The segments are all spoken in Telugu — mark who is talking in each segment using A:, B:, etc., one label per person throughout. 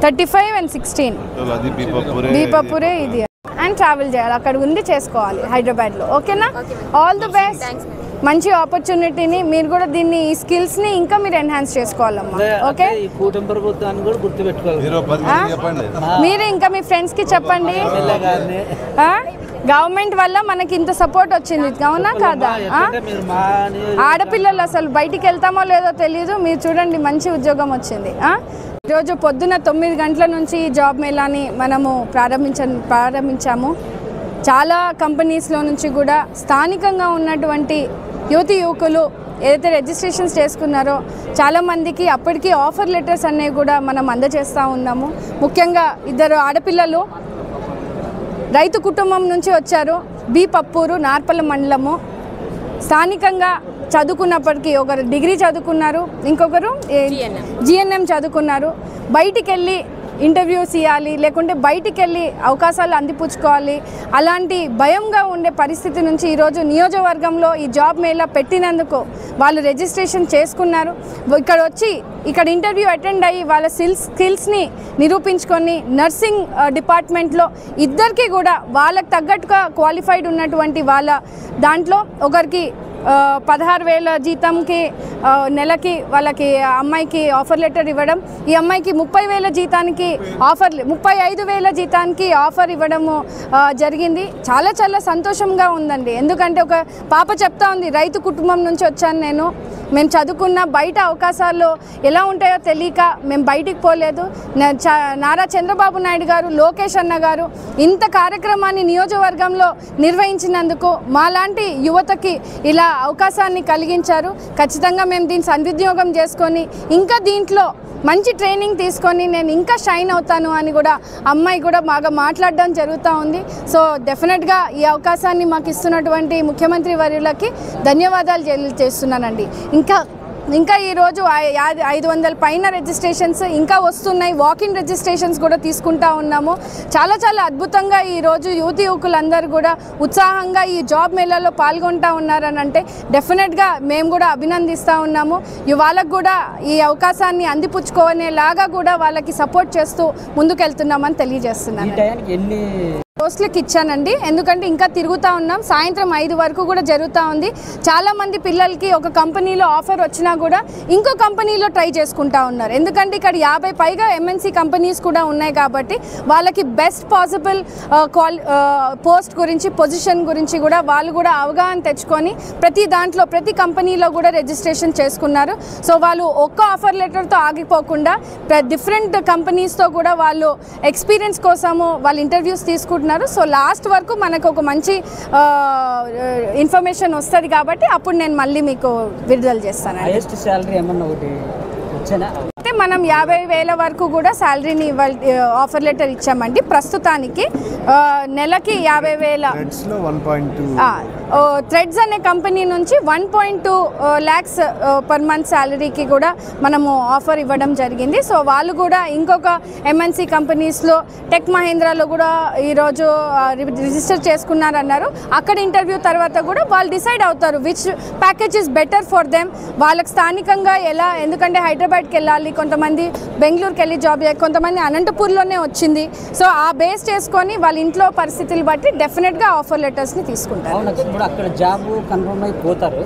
A: 35 and 16 బీపపురే ఇది అండ్ ట్రావెల్ చేయాలి అక్కడ ఉండి చేసుకోవాలి హైదరాబాద్లో ఓకేనా ఆల్ ది బెస్ట్ మంచి ఆపర్చునిటీని మీరు కూడా దీన్ని ఈ స్కిల్స్ని ఇంకా మీరు ఎన్హాన్స్ చేసుకోవాలమ్మా ఓకే మీరు ఇంకా మీ ఫ్రెండ్స్కి చెప్పండి గవర్నమెంట్ వల్ల మనకి ఇంత సపోర్ట్ వచ్చింది అవునా కాదా ఆడపిల్లలు అసలు బయటికి వెళ్తామో లేదో తెలియదు మీరు చూడండి మంచి ఉద్యోగం వచ్చింది ఈరోజు పొద్దున 9 గంటల నుంచి ఈ జాబ్ మేళాని మనము ప్రారంభించాము చాలా కంపెనీస్లో నుంచి కూడా స్థానికంగా ఉన్నటువంటి యువకులు ఏదైతే రిజిస్ట్రేషన్స్ చేసుకున్నారో చాలామందికి అప్పటికి ఆఫర్ లెటర్స్ అనేవి కూడా మనం అందజేస్తూ ఉన్నాము ముఖ్యంగా 2 ఆడపిల్లలు రైతు కుటుంబం నుంచి వచ్చారు బీపప్పూరు నార్పల మండలము స్థానికంగా చదువుకున్నప్పటికీ ఒకరు డిగ్రీ చదువుకున్నారు ఇంకొకరు జిఎన్ఎం చదువుకున్నారు బయటికి వెళ్ళి ఇంటర్వ్యూస్ ఇవ్వాలి లేకుంటే బయటికి వెళ్ళి అవకాశాలు అందిపుచ్చుకోవాలి అలాంటి భయంగా ఉండే పరిస్థితి నుంచి ఈరోజు నియోజకవర్గంలో ఈ జాబ్ మేళా పెట్టినందుకు వాళ్ళు రిజిస్ట్రేషన్ చేసుకున్నారు ఇక్కడ వచ్చి ఇక్కడ ఇంటర్వ్యూ అటెండ్ అయ్యి వాళ్ళ స్కిల్స్ని నిరూపించుకొని నర్సింగ్ డిపార్ట్మెంట్లో ఇద్దరికి కూడా వాళ్ళకి తగ్గట్టుగా క్వాలిఫైడ్ ఉన్నటువంటి వాళ్ళ దాంట్లో ఒకరికి 16,000 జీతంకి నెలకి వాళ్ళకి అమ్మాయికి ఆఫర్ లెటర్ ఇవ్వడం ఈ అమ్మాయికి 30,000 జీతానికి 35,000 జీతానికి ఆఫర్ ఇవ్వడము జరిగింది చాలా చాలా సంతోషంగా ఉందండి ఎందుకంటే ఒక పాప చెప్తా ఉంది రైతు కుటుంబం నుంచి వచ్చాను మేము చదువుకున్న బయట అవకాశాలు ఎలా ఉంటాయో తెలియక మేము బయటికి పోలేదు నారా చంద్రబాబు నాయుడు గారు లోకేష్ అన్న గారు ఇంత కార్యక్రమాన్ని నియోజకవర్గంలో నిర్వహించినందుకు మాలాంటి యువతకి ఇలా అవకాశాన్ని కలిగించారు ఖచ్చితంగా మేము దీన్ని సద్వినియోగం చేసుకొని ఇంకా దీంట్లో మంచి ట్రైనింగ్ తీసుకొని నేను ఇంకా షైన్ అవుతాను అని కూడా అమ్మాయి కూడా బాగా మాట్లాడడం జరుగుతూ ఉంది సో డెఫినెట్గా ఈ అవకాశాన్ని మాకు ఇస్తున్నటువంటి ముఖ్యమంత్రి వర్యులకి ధన్యవాదాలు తెలియజేస్తున్నానండి ఇంకా ఈరోజు 500 పైన రిజిస్ట్రేషన్స్ ఇంకా వస్తున్నాయి వాకిన్ రిజిస్ట్రేషన్స్ కూడా తీసుకుంటా ఉన్నాము చాలా చాలా అద్భుతంగా ఈరోజు యువకులందరూ కూడా ఉత్సాహంగా ఈ జాబ్ మేళాలో పాల్గొంటూ ఉన్నారని అంటే డెఫినెట్గా మేము కూడా అభినందిస్తూ ఉన్నాము వాళ్ళకు కూడా ఈ అవకాశాన్ని అందిపుచ్చుకోనేలాగా కూడా వాళ్ళకి సపోర్ట్ చేస్తూ ముందుకెళ్తున్నామని తెలియజేస్తున్నాను పోస్టులకు ఇచ్చానండి ఎందుకంటే ఇంకా తిరుగుతూ ఉన్నాం సాయంత్రం 5 వరకు కూడా జరుగుతూ ఉంది చాలామంది పిల్లలకి ఒక కంపెనీలో ఆఫర్ వచ్చినా కూడా ఇంకో కంపెనీలో ట్రై చేసుకుంటా ఉన్నారు ఎందుకంటే ఇక్కడ 50 పైగా ఎంఎన్సీ కంపెనీస్ కూడా ఉన్నాయి కాబట్టి వాళ్ళకి బెస్ట్ పాసిబుల్ పోస్ట్ గురించి పొజిషన్ గురించి కూడా వాళ్ళు కూడా అవగాహన తెచ్చుకొని ప్రతి కంపెనీలో కూడా రిజిస్ట్రేషన్ చేసుకున్నారు సో వాళ్ళు ఒక్క ఆఫర్ లెటర్తో ఆగిపోకుండా డిఫరెంట్ కంపెనీస్తో కూడా వాళ్ళు ఎక్స్పీరియన్స్ కోసము వాళ్ళు ఇంటర్వ్యూస్ తీసుకుంటున్నారు సో లాస్ట్ వరకు మనకు ఒక మంచి ఇన్ఫర్మేషన్ వస్తుంది కాబట్టి అప్పుడు నేను మళ్ళీ మీకు విడుదల చేస్తాను అయితే మనం 50,000 వరకు కూడా శాలరీని ఆఫర్ లెటర్ ఇచ్చామండి ప్రస్తుతానికి నెలకి 50,000 థ్రెడ్స్ అనే కంపెనీ నుంచి 1.2 lakhs పర్ మంత్ శాలరీకి కూడా మనము ఆఫర్ ఇవ్వడం జరిగింది సో వాళ్ళు కూడా ఇంకొక ఎంఎన్సీ కంపెనీస్లో టెక్ మహేంద్రాలో కూడా ఈరోజు రిజిస్టర్ చేసుకున్నారన్నారు అక్కడ ఇంటర్వ్యూ తర్వాత కూడా వాళ్ళు డిసైడ్ అవుతారు which package is better for them వాళ్ళకి స్థానికంగా ఎలా ఎందుకంటే హైదరాబాద్కి వెళ్ళాలి కొంతమంది బెంగళూరుకి వెళ్ళి జాబ్ చేయాలి కొంతమంది అనంతపూర్లోనే వచ్చింది సో ఆ బేస్ చేసుకొని వాళ్ళ ఇంట్లో పరిస్థితులు బట్టి డెఫినెట్గా ఆఫర్ లెటర్స్ని తీసుకుంటారు
B: అక్కడ జాబ్ కన్ఫర్మ్ అయిపోతారు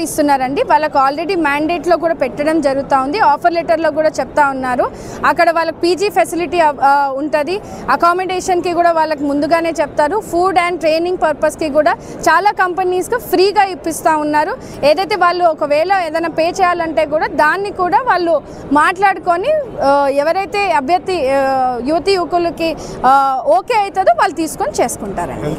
A: ఇస్తున్నారండి వాళ్ళకి ఆల్రెడీ మ్యాండేట్లో కూడా పెట్టడం జరుగుతూ ఉంది ఆఫర్ లెటర్లో కూడా చెప్తా ఉన్నారు అక్కడ వాళ్ళకి పీజీ ఫెసిలిటీ ఉంటుంది అకామిడేషన్కి కూడా వాళ్ళకి ముందుగానే చెప్తారు ఫుడ్ అండ్ ట్రైనింగ్ పర్పస్కి కూడా చాలా కంపెనీస్కి ఫ్రీగా ఇప్పిస్తూ ఉన్నారు ఏదైతే వాళ్ళు ఒకవేళ ఏదైనా పే చేయాలంటే కూడా దాన్ని కూడా వాళ్ళు మాట్లాడుకొని ఎవరైతే అభ్యర్థి యువకులకి ఓకే అవుతుందో వాళ్ళు తీసుకొని చేసుకుంటారండి